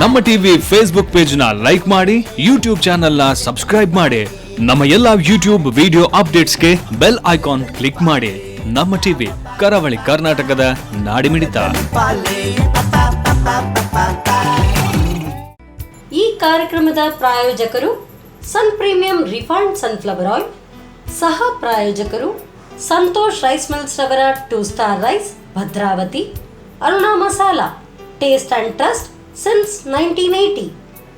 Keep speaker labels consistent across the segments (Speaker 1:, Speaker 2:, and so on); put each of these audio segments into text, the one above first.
Speaker 1: ನಮ್ಮ TV Facebook page ನ like ಮಾಡಿ, ಯೂಟ್ಯೂಬ್ ಚಾನೆಲ್ ನ ಸಬ್ಸ್ಕ್ರೈಬ್ ಮಾಡಿ. ನಮ್ಮ ಎಲ್ಲಾ ಯೂಟ್ಯೂಬ್ ವಿಡಿಯೋ ಅಪ್ಡೇಟ್ಸ್ಗೆ ಬೆಲ್ ಐಕಾನ್ ಕ್ಲಿಕ್ ಮಾಡಿ. ನಮ್ಮ ಟಿವಿ ಕರಾವಳಿ ಕರ್ನಾಟಕದ ನಾಡಿಮಿಡಿತ.
Speaker 2: ಈ ಕಾರ್ಯಕ್ರಮದ ಪ್ರಾಯೋಜಕರು sun premium refined sunflower oil, ಸಹ ಪ್ರಾಯೋಜಕರು ಸಂತೋಷ್ ರೈಸ್ ಮಿಲ್ಸ್ ರವರ 2 star rice Bhadravati, Aruna masala taste and trust since 1980,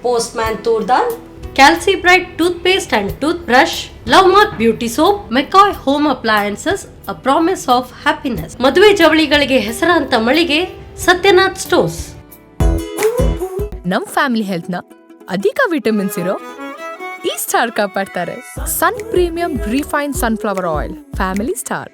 Speaker 2: postman toor dal, ಕ್ಯಾಲ್ಸಿ bright tooth paste and toothbrush, love mark beauty soap, McCoy home appliances, a promise of happiness, ಮದುವೆ ಜವಳಿಗಳಿಗೆ ಹೆಸರಾಂತ ಮಳಿಗೆ Satyanath stores.
Speaker 3: ನಮ್ family health ನ ಅಧಿಕ ವಿಟಮಿನ್ಸ್ ಇರೋ ಈ ಸ್ಟಾರ್ ಕಾಪಾಡ್ತಾರೆ. Sun premium refine sunflower oil, family star.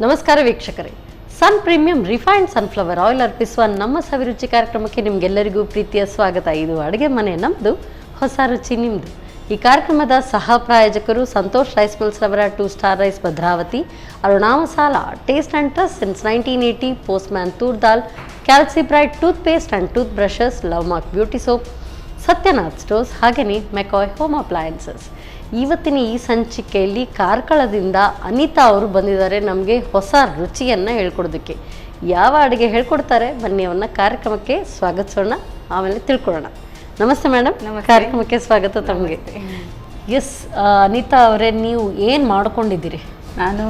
Speaker 2: ನಮಸ್ಕಾರ ವೀಕ್ಷಕರೇ, sun premium refined sunflower oil ಅರ್ಪಿಸುವ ನಮ್ಮ ಸವಿರುಚಿ ಕಾರ್ಯಕ್ರಮಕ್ಕೆ ನಿಮಗೆಲ್ಲರಿಗೂ ಪ್ರೀತಿಯ ಸ್ವಾಗತ. ಇದು ಅಡುಗೆ ಮನೆ ನಮ್ಮದು, ಹೊಸ ರುಚಿ ನಿಮ್ಮದು. ಈ ಕಾರ್ಯಕ್ರಮದ ಸಹ ಪ್ರಾಯೋಜಕರು ಸಂತೋಷ್ ರೈಸ್ ಮಿಲ್ಸ್ ರವರ 2 star rice Bhadravati, Aruna masala taste and trust since 1980, postman toor dal, ಕ್ಯಾಲ್ಸಿ bright tooth paste and tooth brushes, love mark beauty soap, Satyanath stores, ಹಾಗೆಯೇ ಮೆಕಾಯ್ ಹೋಮ್ ಅಪ್ಲಯನ್ಸಸ್. ಇವತ್ತಿನ ಈ ಸಂಚಿಕೆಯಲ್ಲಿ ಕಾರ್ಕಳದಿಂದ ಅನಿತಾ ಅವರು ಬಂದಿದ್ದಾರೆ ನಮಗೆ ಹೊಸ ರುಚಿಯನ್ನು ಹೇಳ್ಕೊಡೋದಕ್ಕೆ. ಯಾವ ಅಡುಗೆ ಹೇಳ್ಕೊಡ್ತಾರೆ ಬನ್ನಿ ಅವ್ರನ್ನ ಕಾರ್ಯಕ್ರಮಕ್ಕೆ ಸ್ವಾಗತಿಸೋಣ, ಆಮೇಲೆ ತಿಳ್ಕೊಳ್ಳೋಣ. ನಮಸ್ತೆ ಮೇಡಮ್, ಕಾರ್ಯಕ್ರಮಕ್ಕೆ ಸ್ವಾಗತ ತಮಗೆ. ಎಸ್ ಅನಿತಾ ಅವರೇ, ನೀವು ಏನು ಮಾಡ್ಕೊಂಡಿದ್ದೀರಿ?
Speaker 4: ನಾನು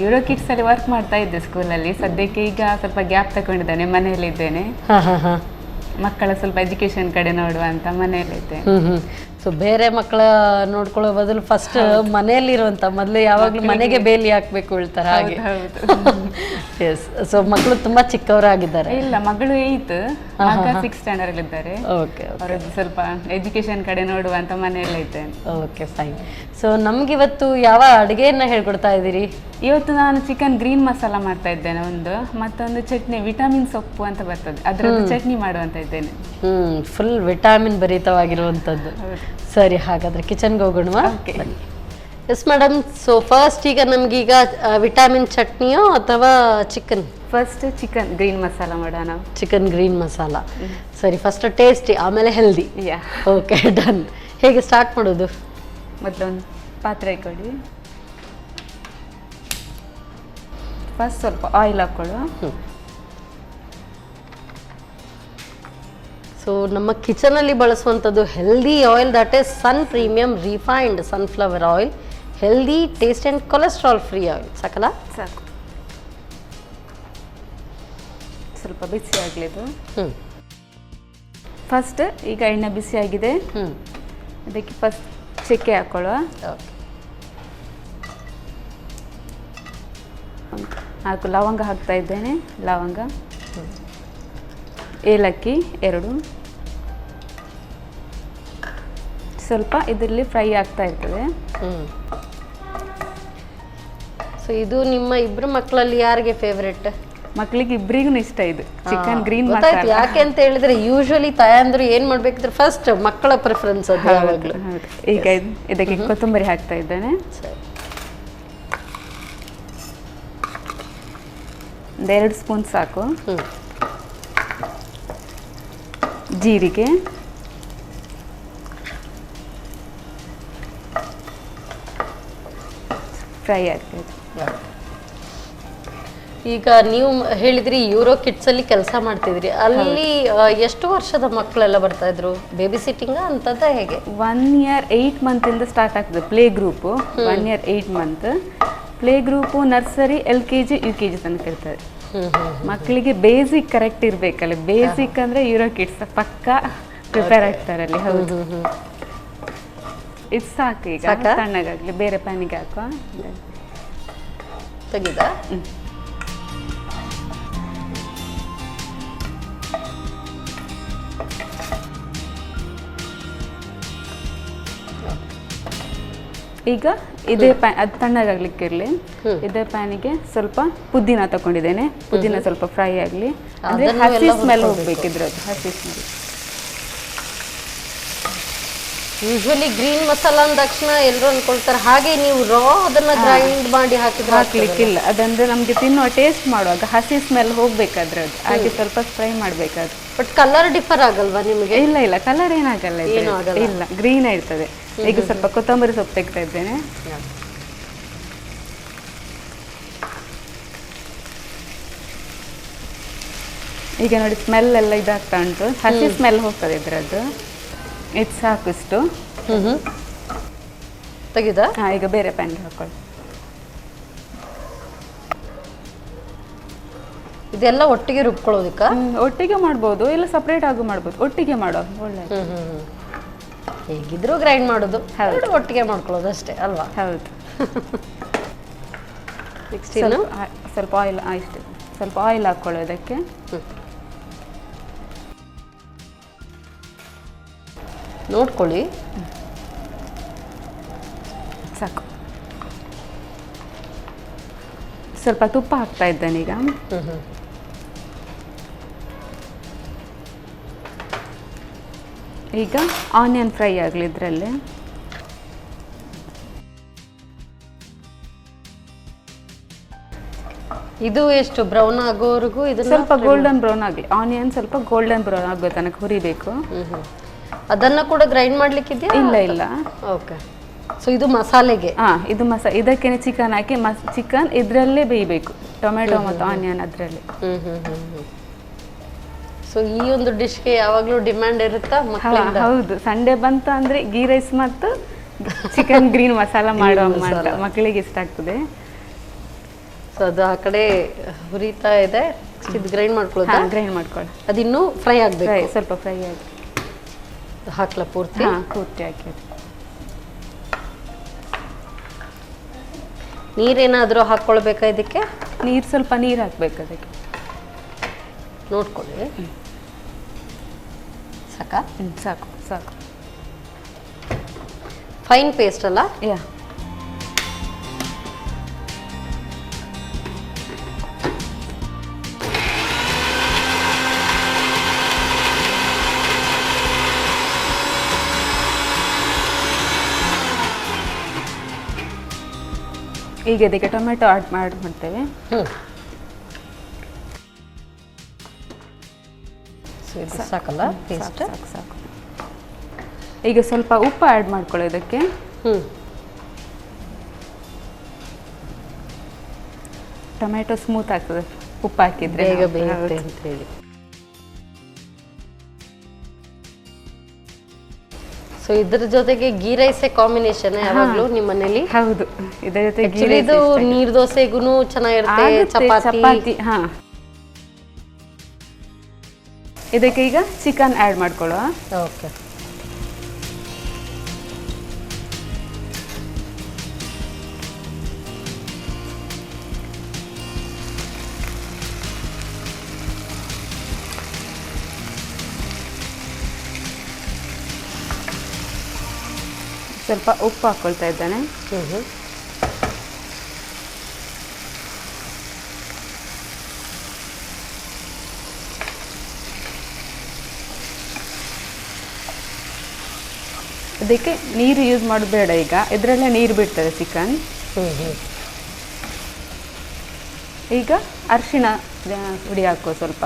Speaker 4: ಯೂರೋ ಕಿಡ್ಸ್ ಅಲ್ಲಿ ವರ್ಕ್ ಮಾಡ್ತಾ ಇದ್ದೆ ಸ್ಕೂಲಲ್ಲಿ. ಸದ್ಯಕ್ಕೆ ಈಗ ಸ್ವಲ್ಪ ಗ್ಯಾಪ್ ತಗೊಂಡಿದ್ದೇನೆ, ಮನೆಯಲ್ಲಿದ್ದೇನೆ. ಮಕ್ಕಳ ಸ್ವಲ್ಪ ಎಜುಕೇಶನ್ ಕಡೆ ನೋಡುವ ಅಂತ ಮನೆಯಲ್ಲಿದ್ದೆ.
Speaker 2: ಸೊ ಬೇರೆ ಮಕ್ಕಳ ನೋಡ್ಕೊಳ್ಳೋ ಬದಲು ಫಸ್ಟ್ ಮನೆಯಲ್ಲಿರುವಂತ ಮೊದಲು ಯಾವಾಗಲೂ ಮನೆಗೆ ಬೇಲಿ ಹಾಕ್ಬೇಕು ಹೇಳ್ತಾರೆ ಹಾಗೆ. ಎಸ್, ಸೊ ಮಕ್ಕಳು ತುಂಬಾ ಚಿಕ್ಕವರಾಗಿದ್ದಾರೆ? ಇಲ್ಲ, ಮಗಳು 8th, ಮಗ 6th ಸ್ಟ್ಯಾಂಡರ್ಡ್ ಅಲ್ಲಿ ಇದ್ದಾರೆ. ಓಕೆ, ಅವರದ್ದು ಸ್ವಲ್ಪ ಎಜುಕೇಶನ್ ಕಡೆ ನೋಡುವ ಅಂತ ಮನೆಯಲ್ಲೇ ಇದ್ದೇನೆ. Okay, fine. ಸೊ ನಮ್ಗೆ ಇವತ್ತು ಯಾವ ಅಡುಗೆಯನ್ನ ಹೇಳ್ಕೊಡ್ತಾ ಇದ್ದೀರಿ? ಇವತ್ತು ನಾನು ಚಿಕನ್ ಗ್ರೀನ್ ಮಸಾಲ ಮಾಡ್ತಾ ಇದ್ದೇನೆ ಒಂದು, ಮತ್ತೊಂದು ಚಟ್ನಿ ವಿಟಮಿನ್ ಸೊಪ್ಪು ಅಂತ ಬರ್ತದೆ, ಅದರದ್ದು ಚಟ್ನಿ ಮಾಡುವಂತ ಇದ್ದೇನೆ. ಫುಲ್ ವಿಟಮಿನ್ ಭರಿತವಾಗಿರುವಂಥದ್ದು. ಸರಿ, ಹಾಗಾದ್ರೆ ಕಿಚನ್ಗೆ ಹೋಗೋಣ. ಎಸ್ ಮೇಡಮ್, ಸೊ ಫಸ್ಟ್ ಈಗ ನಮ್ಗೀಗ ವಿಟಮಿನ್ ಚಟ್ನಿಯೋ ಅಥವಾ chicken?
Speaker 4: First chicken green masala ಮಾಡೋಣ.
Speaker 2: ಚಿಕನ್ ಗ್ರೀನ್ ಮಸಾಲ, ಸರಿ. ಫಸ್ಟ್ ಟೇಸ್ಟಿ, ಆಮೇಲೆ ಹೆಲ್ದಿ. Okay, done. ಹೇಗೆ ಸ್ಟಾರ್ಟ್ ಮಾಡೋದು?
Speaker 4: ಮೊದಲೊಂದು ಪಾತ್ರೆ ಕೊಡಿ. ಫಸ್ಟ್ ಸ್ವಲ್ಪ ಆಯಿಲ್ ಹಾಕೊಳ್ಳುವ.
Speaker 2: ಸೊ ನಮ್ಮ ಕಿಚನಲ್ಲಿ ಬಳಸುವಂಥದ್ದು healthy oil, that is sun premium refined sunflower oil, healthy, taste and cholesterol free oil. ಸಾಕಲ್ಲ?
Speaker 4: ಸಾಕು. ಸ್ವಲ್ಪ ಬಿಸಿ ಆಗಲಿದ್ದು. ಫಸ್ಟ್ ಈಗ ಎಣ್ಣೆ ಬಿಸಿ ಆಗಿದೆ, ಅದಕ್ಕೆ ಫಸ್ಟ್ ಚಕ್ಕೆ ಹಾಕೊಳ್ಳುವ. ಹಾಕು, ಲವಂಗ ಹಾಕ್ತಾ ಇದ್ದೇನೆ. ಲವಂಗ, ಏಲಕ್ಕಿ 2, ಸ್ವಲ್ಪ ಇದರಲ್ಲಿ ಫ್ರೈ ಆಗ್ತಾ ಇರ್ತದೆ.
Speaker 2: ಸೊ ಇದು ನಿಮ್ಮ ಇಬ್ಬರು ಮಕ್ಕಳಲ್ಲಿ ಯಾರಿಗೆ ಫೇವ್ರೆಟ್?
Speaker 4: ಮಕ್ಕಳಿಗೆ ಇಬ್ಬರಿಗೂ ಇಷ್ಟ ಇದು ಚಿಕನ್ ಗ್ರೀನ್ ಮಸಾಲ.
Speaker 2: ಯಾಕೆ ಅಂತ ಹೇಳಿದ್ರೆ ಯೂಶುವಲಿ ತಾಯಂದ್ರು ಏನ್ ಮಾಡ್ಬೇಕಿದ್ರೆ ಫಸ್ಟ್ ಮಕ್ಕಳ ಪ್ರಿಫರೆನ್ಸ್ ಅದು ಯಾವಾಗಲೂ.
Speaker 4: ಈಗ ಇದಕ್ಕೆ ಕೊತ್ತಂಬರಿ ಹಾಕ್ತಾ ಇದ್ದೇನೆ. ಒಂದು 2 ಸ್ಪೂನ್ ಸಾಕು. ಜೀರಿಗೆ, ಫ್ರೈ ಆಗ್ತದೆ.
Speaker 2: ಈಗ ನೀವು ಹೇಳಿದ್ರಿ ಯೂರೋ ಕಿಡ್ಸ್ ಅಲ್ಲಿ ಕೆಲಸ ಮಾಡ್ತಿದ್ರಿ, ಅಲ್ಲಿ ಎಷ್ಟು ವರ್ಷದ ಮಕ್ಕಳೆಲ್ಲ ಬರ್ತಾ ಇದ್ರು? ಬೇಬಿ ಸಿಟ್ಟಿಂಗ್ ಅಂತದ ಹೇಗೆ?
Speaker 4: 1 year 8 month ಇಂದ ಸ್ಟಾರ್ಟ್ ಆಗ್ತದೆ play group. 1 year 8 month play group, nursery, LKG UKG ತನಕ ಇರ್ತದೆ. ಮಕ್ಕಳಿಗೆ ಬೇಸಿಕ್ ಕರೆಕ್ಟ್ ಇರ್ಬೇಕಲ್ಲ. ಬೇಸಿಕ್ ಅಂದ್ರೆ ಯೂರೋ ಕಿಡ್ಸ್ ಪಕ್ಕ ಪ್ರಿಪೇರ್ ಆಗ್ತಾರೆ ಅಲ್ಲಿ. ಹೌದು, ಇದು ಸಾಕು. ಈಗ ತಣ್ಣಗಾಗ್ಲಿ, ಬೇರೆ ಪ್ಯಾನಿಗೆ ಹಾಕುವ.
Speaker 2: ತೆಗಿದ
Speaker 4: ಈಗ ಇದೇ ಪ್ಯಾನ್, ಅದು ತಣ್ಣಗಾಗ್ಲಿಕ್ಕೆ ಇರಲಿ. ಇದೇ ಪ್ಯಾನಿಗೆ ಸ್ವಲ್ಪ ಪುದೀನ ತಗೊಂಡಿದ್ದೇನೆ. ಪುದೀನ ಸ್ವಲ್ಪ ಫ್ರೈ ಆಗಲಿ, ಅಂದರೆ ಹಸಿ ಸ್ಮೆಲ್ ಹೋಗ್ಬೇಕಿದ್ರೆ, ಅದು ಹಸಿ ಸ್ಮೆಲ್.
Speaker 2: ಯೂಶುವಲಿ ಗ್ರೀನ್ ಮಸಾಲ ಅಂದ ತಕ್ಷಣ ಎಲ್ಲರೂ ಅನ್ಕೊಳ್ತಾರೆ, ಹಾಗೆ ನೀವು ರಾ ಅದನ್ನ ಗ್ರೈಂಡ್ ಮಾಡಿ
Speaker 4: ಹಾಕ್ಲಿಕ್ಕಿಲ್ಲ. ಅದಂದ್ರೆ ನಮ್ಗೆ ತಿನ್ನುವ ಟೇಸ್ಟ್ ಮಾಡುವಾಗ ಹಸಿ ಸ್ಮೆಲ್ ಹೋಗ್ಬೇಕಾದ್ರೆ ಅದು ಹಾಗೆ ಸ್ವಲ್ಪ ಫ್ರೈ ಮಾಡ್ಬೇಕಾದ್ರೆ.
Speaker 2: ಬಟ್ ಕಲರ್ ಡಿಫರ್ ಆಗಲ್ವಾ ನಿಮಗೆ?
Speaker 4: ಇಲ್ಲ ಕಲರ್ ಏನಾಗಲ್ಲ, ಇಲ್ಲ ಗ್ರೀನ್ ಇರ್ತದೆ. ಈಗ ಸ್ವಲ್ಪ ಕೊತ್ತಂಬರಿ ಸೊಪ್ಪು ತೆಗ್ತಾ ಇದ್ದೇನೆ. ಈಗ ನೋಡಿ ಸ್ಮೆಲ್ ಎಲ್ಲ ಇದಾಗ್ತಾ ಉಂಟು, ಹಸಿ ಸ್ಮೆಲ್ ಹೋಗ್ತದೆ ಇದ್ರದ್ದು. ಇದು ಸಾಕು ಇಷ್ಟು.
Speaker 2: ತೆಗಿದ
Speaker 4: ಈಗ ಬೇರೆ ಪ್ಯಾನ್ ಹಾಕೊಳ್ಳಿ.
Speaker 2: ಇದೆಲ್ಲ ಒಟ್ಟಿಗೆ ರುಬ್ಕೊಳ್ಳೋದಕ್ಕ?
Speaker 4: ಒಟ್ಟಿಗೆ ಮಾಡ್ಬೋದು, ಇಲ್ಲ ಸಪ್ರೇಟ್ ಆಗಿ ಮಾಡ್ಬೋದು. ಒಟ್ಟಿಗೆ ಮಾಡೋ ಒಳ್ಳೆ.
Speaker 2: ಹೇಗಿದ್ರು ಗ್ರೈಂಡ್ ಮಾಡೋದು, ಒಟ್ಟಿಗೆ ಮಾಡ್ಕೊಳ್ಳೋದು ಅಷ್ಟೇ ಅಲ್ವಾ?
Speaker 4: ಹೌದು.
Speaker 2: ನೆಕ್ಸ್ಟ್
Speaker 4: ಸ್ವಲ್ಪ ಆಯಿಲ್, ಇಷ್ಟು ಸ್ವಲ್ಪ ಆಯಿಲ್ ಹಾಕೊಳ್ಳೋದಕ್ಕೆ.
Speaker 2: ನೋಡ್ಕೊಳ್ಳಿ,
Speaker 4: ಸಾಕು. ಸ್ವಲ್ಪ ತುಪ್ಪ ಹಾಕ್ತಾ ಇದ್ದಾನೀಗ. ಈಗ ಆನಿಯನ್ ಫ್ರೈ ಆಗಲಿ ಇದರಲ್ಲಿ.
Speaker 2: ಇದು ಎಷ್ಟು ಬ್ರೌನ್ ಆಗೋವರೆಗೂ ಇದನ್ನ
Speaker 4: ಸ್ವಲ್ಪ ಗೋಲ್ಡನ್ ಬ್ರೌನ್ ಆಗಲಿ. ಆನಿಯನ್ ಸ್ವಲ್ಪ ಗೋಲ್ಡನ್ ಬ್ರೌನ್ ಆಗೋ ತನಕ ಹುರಿಬೇಕು.
Speaker 2: ಅದನ್ನ ಕೂಡ ಗ್ರೈಂಡ್ ಮಾಡ್ಲಿಕ್ಕಿದೆಯಾ?
Speaker 4: ಇಲ್ಲ.
Speaker 2: ಓಕೆ. ಸೊ ಇದು ಮಸಾಲೆಗೆ?
Speaker 4: ಇದು ಇದಕ್ಕೆ ಚಿಕನ್ ಹಾಕಿ ಚಿಕನ್ ಇದರಲ್ಲೇ ಬೇಯಬೇಕು, ಟೊಮೆಟೊ ಮತ್ತು ಆನಿಯನ್ ಅದರಲ್ಲಿ.
Speaker 2: ಸೊ ಈ ಒಂದು ಡಿಶ್ಗೆ ಯಾವಾಗಲೂ ಡಿಮ್ಯಾಂಡ್ ಇರುತ್ತಾ ಮಕ್ಕಳಿಂದ?
Speaker 4: ಹೌದು, ಸಂಡೇ ಬಂತು ಅಂದ್ರೆ ಗೀ ರೈಸ್ ಮತ್ತು ಚಿಕನ್ ಗ್ರೀನ್ ಮಸಾಲ ಮಾಡೋ ಮಕ್ಕಳಿಗೆ ಇಷ್ಟ ಆಗ್ತದೆ.
Speaker 2: ಸೊ ಅದು ಆ ಕಡೆ ಹುರಿತಾ ಇದೆ. ಇದು ಗ್ರೈಂಡ್ ಮಾಡ್ಕೊಳ್ಳೋದು?
Speaker 4: ಗ್ರೈಂಡ್ ಮಾಡ್ಕೊಳ್ಳಿ.
Speaker 2: ಅದಿನ್ನೂ ಫ್ರೈ ಆಗಬೇಕು,
Speaker 4: ಸ್ವಲ್ಪ ಫ್ರೈ ಆಗಿ
Speaker 2: ಹಾಕ್ಲಾ ಪೂರ್ತಿ?
Speaker 4: ಪೂರ್ತಿ ಹಾಕಿ.
Speaker 2: ನೀರೇನಾದರೂ ಹಾಕ್ಕೊಳ್ಬೇಕಾ ಇದಕ್ಕೆ?
Speaker 4: ಸ್ವಲ್ಪ ನೀರು ಹಾಕ್ಬೇಕು ಅದಕ್ಕೆ.
Speaker 2: ನೋಡ್ಕೊಳ್ಳಿ. ಸಾಕಾ?
Speaker 4: ಸಾಕು ಸಾಕು.
Speaker 2: ಫೈನ್ ಪೇಸ್ಟ್ ಅಲ್ಲ?
Speaker 4: ಈಗ ಇದಕ್ಕೆ ಟೊಮೆಟೊ ಆಡ್ ಮಾಡ್ತೇವೆ.
Speaker 2: ಸಾಕಲ್ಲ ಪೇಸ್ಟ್?
Speaker 4: ಸಾಕು. ಈಗ ಸ್ವಲ್ಪ ಉಪ್ಪು ಆ್ಯಡ್ ಮಾಡ್ಕೊಳ್ಳೋದಕ್ಕೆ. ಟೊಮೆಟೊ ಸ್ಮೂತ್ ಆಗ್ತದೆ ಉಪ್ಪು ಹಾಕಿದ್ರೆ,
Speaker 2: ಬೇಗ ಬೇಯುತ್ತೆ ಅಂತ ಹೇಳಿ. ಸೊ ಇದ್ರ ಜೊತೆಗೆ ಗೀ ರೈಸ್ ಕಾಂಬಿನೇಷನ್ ಯಾವಾಗಲೂ ನಿಮ್ಮ ಮನೇಲಿ?
Speaker 4: ಹೌದು, ಇದರ ಜೊತೆಗೆ
Speaker 2: ಇದು ನೀರ್ ದೋಸೆಗೂ ಚೆನ್ನಾಗಿರುತ್ತೆ, ಚಪಾತಿ.
Speaker 4: ಇದಕ್ಕೆ ಈಗ ಚಿಕನ್ ಆ್ಯಡ್ ಮಾಡ್ಕೊಳ್ಳುವ.
Speaker 2: ಓಕೆ.
Speaker 4: ಸ್ವಲ್ಪ ಉಪ್ಪು ಹಾಕ್ಕೊಳ್ತಾ ಇದ್ದಾನೆ. ಅದಕ್ಕೆ ನೀರು ಯೂಸ್ ಮಾಡೋದು ಬೇಡ, ಈಗ ಇದರಲ್ಲೇ ನೀರು ಬಿಡ್ತದೆ ಚಿಕನ್. ಈಗ ಅರಿಶಿಣ ಹುಡಿ ಹಾಕುವ ಸ್ವಲ್ಪ.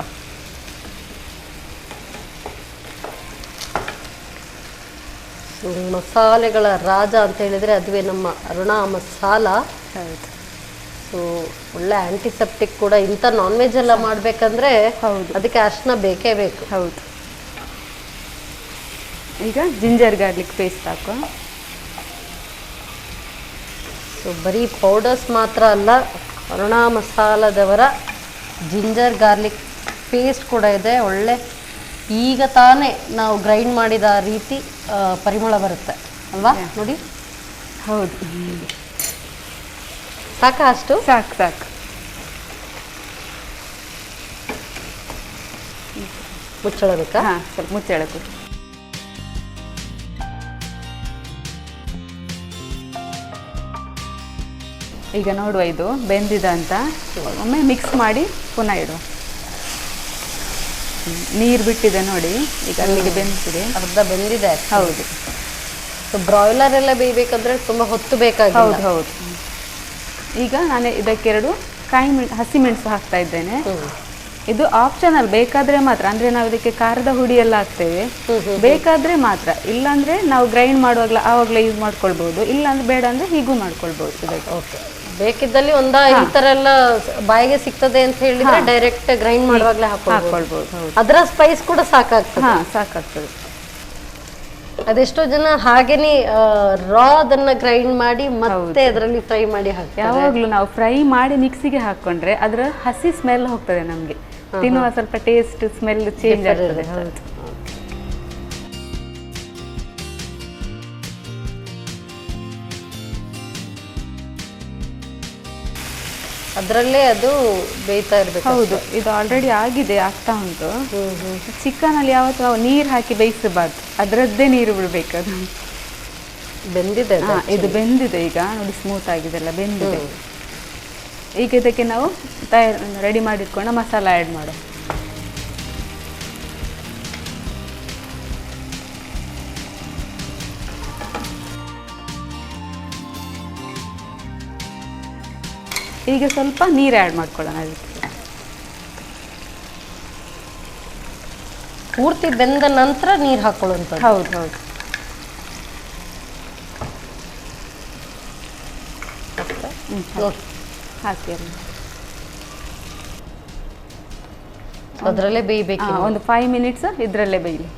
Speaker 2: ಮಸಾಲೆಗಳ ರಾಜ ಅಂತ ಹೇಳಿದ್ರೆ ಅದುವೇ ನಮ್ಮ ಅರುಣಾ ಮಸಾಲ.
Speaker 4: ಹೌದು.
Speaker 2: ಸೊ ಒಳ್ಳೆ ಆಂಟಿಸೆಪ್ಟಿಕ್ ಕೂಡ. ಇಂಥ ನಾನ್ ವೆಜ್ ಎಲ್ಲ ಮಾಡಬೇಕಂದ್ರೆ ಅದಕ್ಕೆ ಅರಿಶಿನ ಬೇಕೇ ಬೇಕು.
Speaker 4: ಹೌದು. ಈಗ ಜಿಂಜರ್ ಗಾರ್ಲಿಕ್ ಪೇಸ್ಟ್ ಹಾಕುವ.
Speaker 2: ಸೊ ಬರೀ ಪೌಡರ್ಸ್ ಮಾತ್ರ ಅಲ್ಲ, ಅರುಣಾ ಮಸಾಲದವರ ಜಿಂಜರ್ ಗಾರ್ಲಿಕ್ ಪೇಸ್ಟ್ ಕೂಡ ಇದೆ. ಒಳ್ಳೆ ಈಗ ತಾನೇ ನಾವು ಗ್ರೈಂಡ್ ಮಾಡಿದ ರೀತಿ ಪರಿಮಳ ಬರುತ್ತೆ ಅಲ್ವಾ? ನೋಡಿ.
Speaker 4: ಹೌದು.
Speaker 2: ಸಾಕಾ? ಅಷ್ಟು
Speaker 4: ಸಾಕು.
Speaker 2: ಮುಚ್ಚಳಬೇಕಾ?
Speaker 4: ಸ್ವಲ್ಪ ಮುಚ್ಚಳಕ್ಕೆ. ಈಗ ನೋಡುವ ಇದು ಬೆಂದಿದ ಅಂತ. ಒಮ್ಮೆ ಮಿಕ್ಸ್ ಮಾಡಿ ಪುನಃ ಇಡುವ. ನೀರು ಬಿಟ್ಟಿದೆ ನೋಡಿ, ಈಗ ಅಲ್ಲಿಗೆ ಬೆಂದಿದೆ.
Speaker 2: ಅರ್ಧ ಬೆಂದಿದೆ.
Speaker 4: ಹೌದು.
Speaker 2: ಬ್ರಾಯ್ಲರ್ ಎಲ್ಲ ಬೇಯಬೇಕಂದ್ರೆ ತುಂಬ ಹೊತ್ತು ಬೇಕಾಗಿಲ್ಲ.
Speaker 4: ಹೌದು. ಈಗ ನಾನು ಇದಕ್ಕೆರಡು ಹಸಿಮೆಣಸು ಹಾಕ್ತಾ ಇದ್ದೇನೆ. ಇದು ಆಪ್ಷನಲ್, ಬೇಕಾದ್ರೆ ಮಾತ್ರ. ಅಂದ್ರೆ ನಾವು ಇದಕ್ಕೆ ಖಾರದ ಹುಡಿ ಎಲ್ಲ ಹಾಕ್ತೇವೆ, ಬೇಕಾದ್ರೆ ಮಾತ್ರ. ಇಲ್ಲಾಂದ್ರೆ ನಾವು ಗ್ರೈಂಡ್ ಮಾಡುವಾಗಲೇ ಆವಾಗಲೇ ಯೂಸ್ ಮಾಡ್ಕೊಳ್ಬಹುದು, ಇಲ್ಲಾಂದ್ರೆ ಬೇಡ ಅಂದ್ರೆ ಹೀಗೂ ಮಾಡ್ಕೊಳ್ಬಹುದು ಇದಕ್ಕೆ.
Speaker 2: ಓಕೆ, ಬೇಕಿದ್ದಲ್ಲಿ ಈ ತರ ಎಲ್ಲ ಬಾಯಿಗೆ ಸಿಗ್ತದೆ ಅಂತ ಹೇಳಿದ್ರೆ ಡೈರೆಕ್ಟ್ ಗ್ರೈಂಡ್ ಮಾಡುವಾಗಲೇ ಹಾಕೊಳ್ಬಹುದು. ಅದರ ಸ್ಪೈಸ್ ಕೂಡ ಸಾಕಾಗ್ತದೆ. ಅದೆಷ್ಟೋ ಜನ ಹಾಗೇನೆ ರಾ ಅದನ್ನ ಗ್ರೈಂಡ್ ಮಾಡಿ ಮತ್ತೆ ಅದರಲ್ಲಿ ಫ್ರೈ ಮಾಡಿ ಹಾಕ್ತಾರೆ.
Speaker 4: ಯಾವಾಗ್ಲೂ ನಾವು ಫ್ರೈ ಮಾಡಿ ಮಿಕ್ಸಿಗೆ ಹಾಕೊಂಡ್ರೆ ಅದರ ಹಸಿ ಸ್ಮೆಲ್ ಹೋಗ್ತದೆ, ನಮ್ಗೆ ತಿನ್ನುವ ಸ್ವಲ್ಪ ಟೇಸ್ಟ್ ಸ್ಮೆಲ್ ಚೇಂಜ್ ಆಗ್ತದೆ. ಹೌದು.
Speaker 2: ಅದರಲ್ಲೇ ಅದು ಬೇಯ್ತಾ ಇರ್ಬೇಕು.
Speaker 4: ಹೌದು, ಇದು ಆಲ್ರೆಡಿ ಆಗ್ತಾ ಉಂಟು. ಚಿಕನ್ ಅಲ್ಲಿ ಯಾವತ್ತು ನಾವು ನೀರು ಹಾಕಿ ಬೇಯಿಸಬಾರ್ದು, ಅದರದ್ದೇ ನೀರು ಬಿಡ್ಬೇಕು. ಅದು
Speaker 2: ಬೆಂದಿದೆ,
Speaker 4: ಇದು ಬೆಂದಿದೆ. ಈಗ ನೋಡಿ ಸ್ಮೂತ್ ಆಗಿದೆ, ಎಲ್ಲ ಬೆಂದಿದೆ. ಈಗ ಇದಕ್ಕೆ ನಾವು ರೆಡಿ ಮಾಡಿಟ್ಕೊಂಡ ಮಸಾಲ ಆ್ಯಡ್ ಮಾಡೋ. ಈಗ ಸ್ವಲ್ಪ ನೀರು ಆ್ಯಡ್ ಮಾಡ್ಕೊಳ್ಳೋಣ. ಅದಕ್ಕೆ
Speaker 2: ಪೂರ್ತಿ ಬೆಂದ ನಂತರ ನೀರು ಹಾಕೊಳ್ಳುವಂಥದ್ದು.
Speaker 4: ಹೌದು. ಹಾಕಿ
Speaker 2: ಅದರಲ್ಲೇ ಬೇಯಬೇಕು.
Speaker 4: ಒಂದು 5 ಮಿನಿಟ್ಸ್ ಇದರಲ್ಲೇ ಬೇಯಲಿ.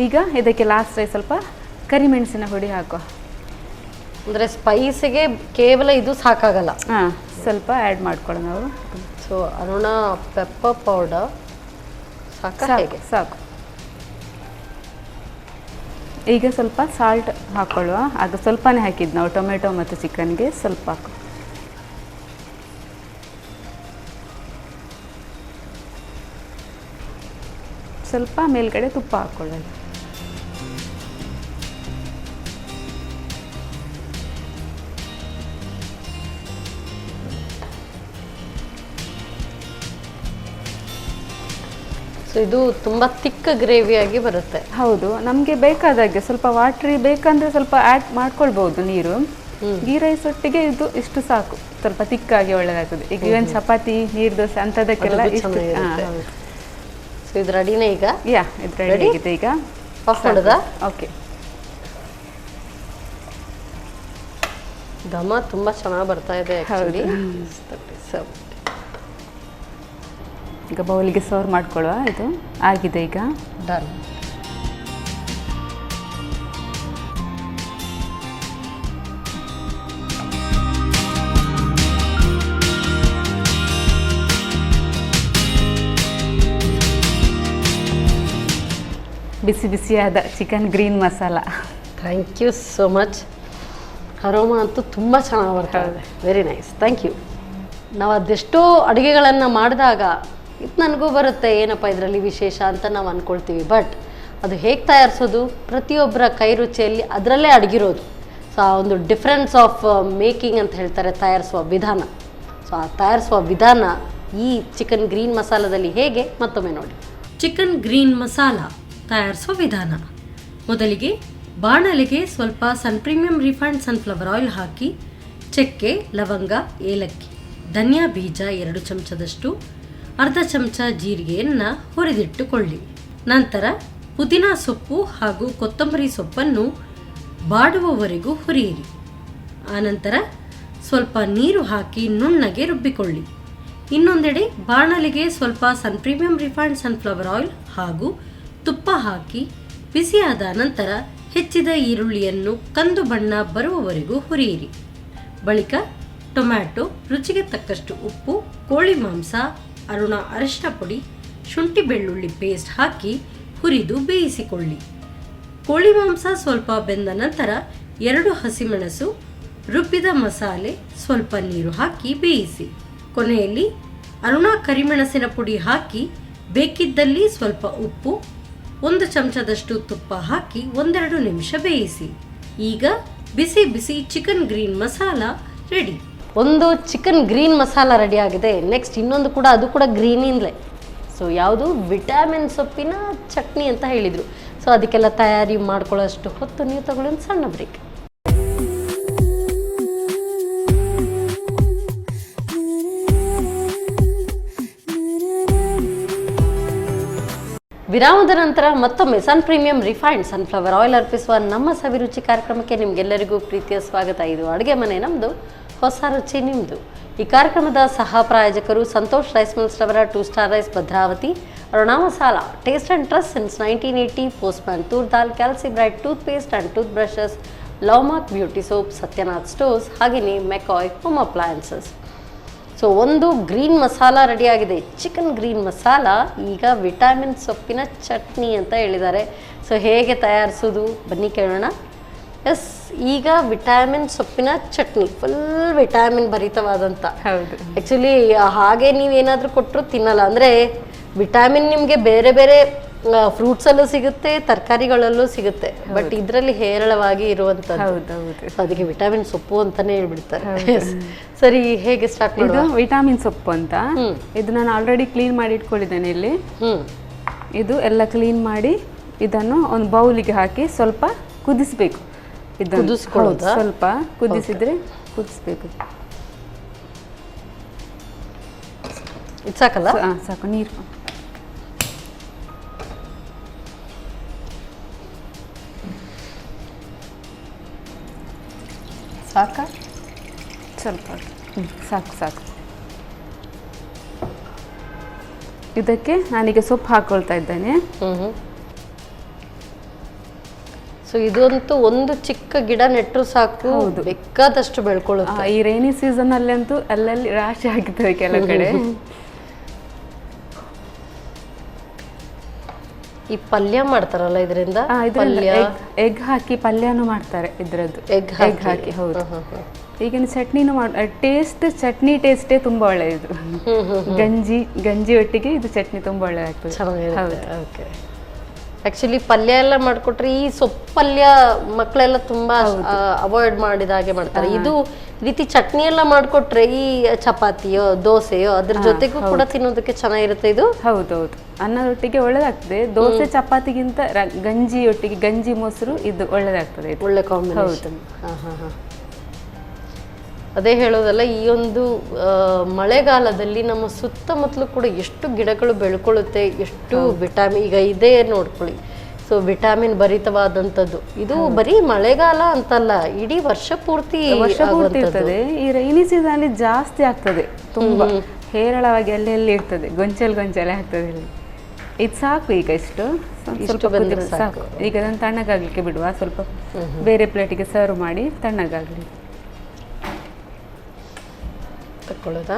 Speaker 4: ಈಗ ಇದಕ್ಕೆ ಲಾಸ್ಟ್ ಸ್ವಲ್ಪ ಕರಿಮೆಣಸಿನ ಹುಡಿ ಹಾಕುವ.
Speaker 2: ಅಂದರೆ ಸ್ಪೈಸಿಗೆ ಕೇವಲ ಇದು ಸಾಕಾಗಲ್ಲ,
Speaker 4: ಸ್ವಲ್ಪ ಆ್ಯಡ್ ಮಾಡ್ಕೊಳ್ಳೋಣ ನಾವು.
Speaker 2: ಸೊ ಅರುಣ ಪೆಪ್ಪರ್ ಪೌಡರ್ ಸಾಕು.
Speaker 4: ಈಗ ಸ್ವಲ್ಪ ಸಾಲ್ಟ್ ಹಾಕೊಳ್ಳುವ. ಅದು ಸ್ವಲ್ಪನೇ ಹಾಕಿದ್ದು ನಾವು ಟೊಮೆಟೊ ಮತ್ತು ಚಿಕನ್ಗೆ. ಸ್ವಲ್ಪ ಹಾಕು. ಸ್ವಲ್ಪ ಮೇಲ್ಗಡೆ ತುಪ್ಪ ಹಾಕೊಳ್ಳೋದು.
Speaker 2: ಸೊ ಇದು ತುಂಬ ತಿಕ್ಕ ಗ್ರೇವಿಯಾಗಿ ಬರುತ್ತೆ.
Speaker 4: ಹೌದು, ನಮಗೆ ಬೇಕಾದಾಗೆ ಸ್ವಲ್ಪ ವಾಟ್ರಿ ಬೇಕಂದ್ರೆ ಸ್ವಲ್ಪ ಆ್ಯಡ್ ಮಾಡ್ಕೊಳ್ಬಹುದು ನೀರು. ಗೀ ರೈಸ್ ಒಟ್ಟಿಗೆ ಇದು ಇಷ್ಟು ಸಾಕು, ಸ್ವಲ್ಪ ತಿಕ್ಕಾಗಿ ಒಳ್ಳೆದಾಗ್ತದೆ. ಈಗ ಇವನ್ ಚಪಾತಿ, ನೀರು ದೋಸೆ ಅಂಥದಕ್ಕೆಲ್ಲ ಇಷ್ಟು.
Speaker 2: ಸೊ ಇದು ರೆಡಿನೇ ಈಗ?
Speaker 4: ಇದು ರೆಡಿ ಆಗಿದೆ. ಈಗ
Speaker 2: ಆಫ್ ಮಾಡೋದಾ?
Speaker 4: ಓಕೆ.
Speaker 2: ಘಮ ತುಂಬ ಚೆನ್ನಾಗಿ ಬರ್ತಾ ಇದೆ ಆ್ಯಕ್ಚುಲಿ.
Speaker 4: ಈಗ ಬೌಲಿಗೆ ಸರ್ವ್ ಮಾಡ್ಕೊಳ್ಳುವ. ಇದು ಆಗಿದೆ ಈಗ.
Speaker 2: ಡನ್.
Speaker 4: ಬಿಸಿ ಬಿಸಿಯಾದ chicken green masala.
Speaker 2: Thank you so much. Aroma ಅಂತೂ ತುಂಬ ಚೆನ್ನಾಗಿ ಬರ್ತಾ ಇದೆ. Very nice, thank you. ನಾವು ಅದೆಷ್ಟೋ ಅಡುಗೆಗಳನ್ನು ಮಾಡಿದಾಗ ಇದು ನನಗೂ ಬರುತ್ತೆ, ಏನಪ್ಪ ಇದರಲ್ಲಿ ವಿಶೇಷ ಅಂತ ನಾವು ಅಂದ್ಕೊಳ್ತೀವಿ. ಬಟ್ ಅದು ಹೇಗೆ ತಯಾರಿಸೋದು, ಪ್ರತಿಯೊಬ್ಬರ ಕೈ ರುಚಿಯಲ್ಲಿ ಅದರಲ್ಲೇ ಅಡಗಿರೋದು. ಸೊ ಆ ಒಂದು ಡಿಫ್ರೆನ್ಸ್ ಆಫ್ ಮೇಕಿಂಗ್ ಅಂತ ಹೇಳ್ತಾರೆ, ತಯಾರಿಸುವ ವಿಧಾನ. ಸೊ ಆ ತಯಾರಿಸುವ ವಿಧಾನ ಈ ಚಿಕನ್ ಗ್ರೀನ್ ಮಸಾಲದಲ್ಲಿ ಹೇಗೆ ಮತ್ತೊಮ್ಮೆ ನೋಡಿ. ಚಿಕನ್ ಗ್ರೀನ್ ಮಸಾಲ ತಯಾರಿಸುವ ವಿಧಾನ. ಮೊದಲಿಗೆ ಬಾಣಲೆಗೆ ಸ್ವಲ್ಪ ಸನ್ ಪ್ರೀಮಿಯಂ ರಿಫೈನ್ಡ್ ಸನ್ಫ್ಲವರ್ ಆಯಿಲ್ ಹಾಕಿ ಚಕ್ಕೆ, ಲವಂಗ, ಏಲಕ್ಕಿ, ಧನಿಯಾ ಬೀಜ 2 ಚಮಚದಷ್ಟು, ಅರ್ಧ ಚಮಚ ಜೀರಿಗೆಯನ್ನು ಹುರಿದಿಟ್ಟುಕೊಳ್ಳಿ. ನಂತರ ಪುದೀನಾ ಸೊಪ್ಪು ಹಾಗೂ ಕೊತ್ತಂಬರಿ ಸೊಪ್ಪನ್ನು ಬಾಡುವವರೆಗೂ ಹುರಿಯಿರಿ. ಆನಂತರ ಸ್ವಲ್ಪ ನೀರು ಹಾಕಿ ನುಣ್ಣಗೆ ರುಬ್ಬಿಕೊಳ್ಳಿ. ಇನ್ನೊಂದೆಡೆ ಬಾಣಲೆಗೆ ಸ್ವಲ್ಪ ಸನ್ ಪ್ರೀಮಿಯಂ ರಿಫೈನ್ಡ್ ಸನ್ಫ್ಲವರ್ ಆಯಿಲ್ ಹಾಗೂ ತುಪ್ಪ ಹಾಕಿ ಬಿಸಿಯಾದ ನಂತರ ಹೆಚ್ಚಿದ ಈರುಳ್ಳಿಯನ್ನು ಕಂದು ಬಣ್ಣ ಬರುವವರೆಗೂ ಹುರಿಯಿರಿ. ಬಳಿಕ ಟೊಮ್ಯಾಟೊ, ರುಚಿಗೆ ತಕ್ಕಷ್ಟು ಉಪ್ಪು, ಕೋಳಿ ಮಾಂಸ, ಅರುಣ ಅರಿಶಿನ ಪುಡಿ, ಶುಂಠಿ ಬೆಳ್ಳುಳ್ಳಿ ಪೇಸ್ಟ್ ಹಾಕಿ ಹುರಿದು ಬೇಯಿಸಿಕೊಳ್ಳಿ. ಕೋಳಿ ಮಾಂಸ ಸ್ವಲ್ಪ ಬೆಂದ ನಂತರ 2 ಹಸಿಮೆಣಸು, ರುಬ್ಬಿದ ಮಸಾಲೆ, ಸ್ವಲ್ಪ ನೀರು ಹಾಕಿ ಬೇಯಿಸಿ. ಕೊನೆಯಲ್ಲಿ ಅರುಣ ಕರಿಮೆಣಸಿನ ಪುಡಿ ಹಾಕಿ ಬೇಕಿದ್ದಲ್ಲಿ ಸ್ವಲ್ಪ ಉಪ್ಪು, 1 ಚಮಚದಷ್ಟು ತುಪ್ಪ ಹಾಕಿ 1-2 ನಿಮಿಷ ಬೇಯಿಸಿ. ಈಗ ಬಿಸಿ ಬಿಸಿ ಚಿಕನ್ ಗ್ರೀನ್ ಮಸಾಲ ರೆಡಿ. ಒಂದು ಚಿಕನ್ ಗ್ರೀನ್ ಮಸಾಲ ರೆಡಿ ಆಗಿದೆ. ನೆಕ್ಸ್ಟ್ ಇನ್ನೊಂದು ಕೂಡ, ಅದು ಕೂಡ ಗ್ರೀನಿಂದಲೇ. ಸೊ ಯಾವುದು, ವಿಟಾಮಿನ್ ಸೊಪ್ಪಿನ ಚಟ್ನಿ ಅಂತ ಹೇಳಿದರು. ಸೊ ಅದಕ್ಕೆಲ್ಲ ತಯಾರಿ ಮಾಡ್ಕೊಳ್ಳೋಷ್ಟು ಹೊತ್ತು ನೀವು ತಗೊಳ್ಳಿ ಒಂದು ಸಣ್ಣ ಬ್ರೇಕ್. ವಿರಾಮದ ನಂತರ ಮತ್ತೊಮ್ಮೆ ಸನ್ ಪ್ರೀಮಿಯಂ ರಿಫೈನ್ಡ್ ಸನ್ಫ್ಲವರ್ ಆಯಿಲ್ ಅರ್ಪಿಸುವ ನಮ್ಮ ಸವಿರುಚಿ ಕಾರ್ಯಕ್ರಮಕ್ಕೆ ನಿಮಗೆಲ್ಲರಿಗೂ ಪ್ರೀತಿಯ ಸ್ವಾಗತ. ಇದು ಅಡುಗೆ ಮನೆ ನಮ್ಮದು, ಹೊಸ ರುಚಿ ನಿಮ್ಮದು. ಈ ಕಾರ್ಯಕ್ರಮದ ಸಹ ಪ್ರಾಯೋಜಕರು ಸಂತೋಷ್ ರೈಸ್ ಮಿಲ್ಸ್ ರವರ 2 star rice Bhadravati, Aruna masala, taste and trust since 1980, postman toor dal, calci bright tooth paste and tooth brushes, love mark beauty soap, Satyanath stores, ಹಾಗೆಯೇ ಮೆಕಾಯ್ ಹೋಮ್ ಅಪ್ಲಯನ್ಸಸ್. ಸೊ ಒಂದು ಗ್ರೀನ್ ಮಸಾಲ ರೆಡಿಯಾಗಿದೆ, ಚಿಕನ್ ಗ್ರೀನ್ ಮಸಾಲ. ಈಗ ವಿಟಾಮಿನ್ ಸೊಪ್ಪಿನ ಚಟ್ನಿ ಅಂತ ಹೇಳಿದ್ದಾರೆ. ಸೊ ಹೇಗೆ ತಯಾರಿಸೋದು ಬನ್ನಿ ಕೇಳೋಣ. ಎಸ್, ಈಗ ವಿಟಾಮಿನ್ ಸೊಪ್ಪಿನ ಚಟ್ನಿ ಫುಲ್ ವಿಟಾಮಿನ್ ಭರಿತವಾದಂಥ.
Speaker 4: ಹೌದು,
Speaker 2: ಆ್ಯಕ್ಚುಲಿ ಹಾಗೆ ನೀವೇನಾದರೂ ಕೊಟ್ಟರು ತಿನ್ನಲ್ಲ. ಅಂದರೆ ವಿಟಾಮಿನ್ ನಿಮಗೆ ಬೇರೆ ಬೇರೆ ಫ್ರೂಟ್ಸಲ್ಲೂ ಸಿಗುತ್ತೆ, ತರಕಾರಿಗಳಲ್ಲೂ ಸಿಗುತ್ತೆ, ಬಟ್ ಇದರಲ್ಲಿ ಹೇರಳವಾಗಿ ಇರುವಂಥದ್ದು. ಅದಕ್ಕೆ ವಿಟಾಮಿನ್ ಸೊಪ್ಪು ಅಂತಾನೆ ಹೇಳ್ಬಿಡ್ತಾರೆ. ಸರಿ, ಹೇಗೆ ಸ್ಟಾರ್ಟ್
Speaker 4: ಇದು ವಿಟಾಮಿನ್ ಸೊಪ್ಪು ಅಂತ. ಇದು ನಾನು ಆಲ್ರೆಡಿ ಕ್ಲೀನ್ ಮಾಡಿ ಇಟ್ಕೊಂಡಿದ್ದೇನೆ ಇಲ್ಲಿ. ಇದು ಎಲ್ಲ ಕ್ಲೀನ್ ಮಾಡಿ ಇದನ್ನು ಒಂದು ಬೌಲಿಗೆ ಹಾಕಿ ಸ್ವಲ್ಪ ಕುದಿಸ್ಬೇಕು. ಇದನ್ನು ಸ್ವಲ್ಪ ಕುದಿಸಿದ್ರೆ ಕುದಿಸ್ಬೇಕು.
Speaker 2: ಸಾಕಲ್ಲ?
Speaker 4: ಸಾಕು, ನೀರು
Speaker 2: ಸಾಕ,
Speaker 4: ಸ್ವಲ್ಪ ಸಾಕು ಸಾಕು. ಇದಕ್ಕೆ ನಾನೀಗ ಸೊಪ್ಪು ಹಾಕೊಳ್ತಾ ಇದ್ದೇನೆ.
Speaker 2: ಸೊ ಇದಂತೂ ಒಂದು ಚಿಕ್ಕ ಗಿಡ ನೆಟ್ಟರು ಸಾಕು, ಬೇಕಾದಷ್ಟು ಬೆಳ್ಕೊಳ್ಳುತ್ತೆ.
Speaker 4: ಈ ರೈನಿ ಸೀಸನ್ ಅಲ್ಲಿ ಅಂತೂ ಅಲ್ಲಲ್ಲಿ ರಾಶಿ ಆಗಿರ್ತದೆ ಕೆಲವು ಕಡೆ.
Speaker 2: ಈ ಪಲ್ಯ ಮಾಡ್ತಾರಲ್ಲ ಇದರಿಂದ,
Speaker 4: ಎಗ್ ಹಾಕಿ ಪಲ್ಯನೂ ಮಾಡ್ತಾರೆ ಇದ್ರದ್ದು. ಎಗ್ ಹಾಕಿ, ಹೌದು. ಈಗಿನ ಚಟ್ನಿನೂ ಟೇಸ್ಟ್, ಚಟ್ನಿ ಟೇಸ್ಟೇ ತುಂಬಾ ಒಳ್ಳೆಯದು. ಗಂಜಿ ಒಟ್ಟಿಗೆ ಇದು ಚಟ್ನಿ ತುಂಬಾ ಒಳ್ಳೆದಾಗ್ತದೆ.
Speaker 2: ಓಕೆ. ಆಕ್ಚುಲಿ ಪಲ್ಯ ಎಲ್ಲ ಮಾಡ್ಕೊಟ್ರೆ, ಈ ಸೊಪ್ಪು ಪಲ್ಯ ಮಕ್ಕಳೆಲ್ಲ ತುಂಬಾ ಅವಾಯ್ಡ್ ಮಾಡಿದ ಹಾಗೆ ಮಾಡ್ತಾರೆ. ಇದು ರೀತಿ ಚಟ್ನಿ ಎಲ್ಲ ಮಾಡ್ಕೊಟ್ರೆ ಈ ಚಪಾತಿಯೋ ದೋಸೆಯೋ ಅದ್ರ ಜೊತೆಗೂ ಕೂಡ ತಿನ್ನೋದಕ್ಕೆ ಚೆನ್ನಾಗಿರುತ್ತೆ. ಇದು
Speaker 4: ಹೌದೌದು, ಅನ್ನದೊಟ್ಟಿಗೆ ಒಳ್ಳೆದಾಗ್ತದೆ. ದೋಸೆ ಚಪಾತಿಗಿಂತ ಗಂಜಿಯೊಟ್ಟಿಗೆ, ಗಂಜಿ ಮೊಸರು ಇದು ಒಳ್ಳೆದಾಗ್ತದೆ.
Speaker 2: ಒಳ್ಳೆ ಕಾಂಬಿನೇಷನ್. ಅದೇ ಹೇಳೋದಲ್ಲ, ಈ ಒಂದು ಮಳೆಗಾಲದಲ್ಲಿ ನಮ್ಮ ಸುತ್ತಮುತ್ತಲು ಕೂಡ ಎಷ್ಟು ಗಿಡಗಳು ಬೆಳ್ಕೊಳ್ಳುತ್ತೆ, ಎಷ್ಟು ವಿಟಾಮಿನ್. ಈಗ ಇದೇ ನೋಡ್ಕೊಳ್ಳಿ, ಸೊ ವಿಟಾಮಿನ್ ಭರಿತವಾದಂಥದ್ದು. ಇದು ಬರೀ ಮಳೆಗಾಲ ಅಂತಲ್ಲ, ಇಡೀ ವರ್ಷ ಪೂರ್ತಿ
Speaker 4: ಇರ್ತದೆ. ಈ ರೈನಿ ಸೀಸನ್ ಅಲ್ಲಿ ಜಾಸ್ತಿ ಆಗ್ತದೆ, ತುಂಬಾ ಹೇರಳವಾಗಿ ಅಲ್ಲಿ ಇರ್ತದೆ, ಗೊಂಚಲೆ ಆಗ್ತದೆ ಇಲ್ಲಿ. ಇದು ಸಾಕು, ಈಗ ಇಷ್ಟು ಸಾಕು. ಈಗ ಅದನ್ನು ತಣ್ಣಗಾಗ್ಲಿಕ್ಕೆ ಬಿಡುವ. ಸ್ವಲ್ಪ ಬೇರೆ ಪ್ಲೇಟಿಗೆ ಸರ್ವ್ ಮಾಡಿ ತಣ್ಣಗಾಗ್ಲಿ
Speaker 2: ತಕೊಳ್ಳೋದಾ.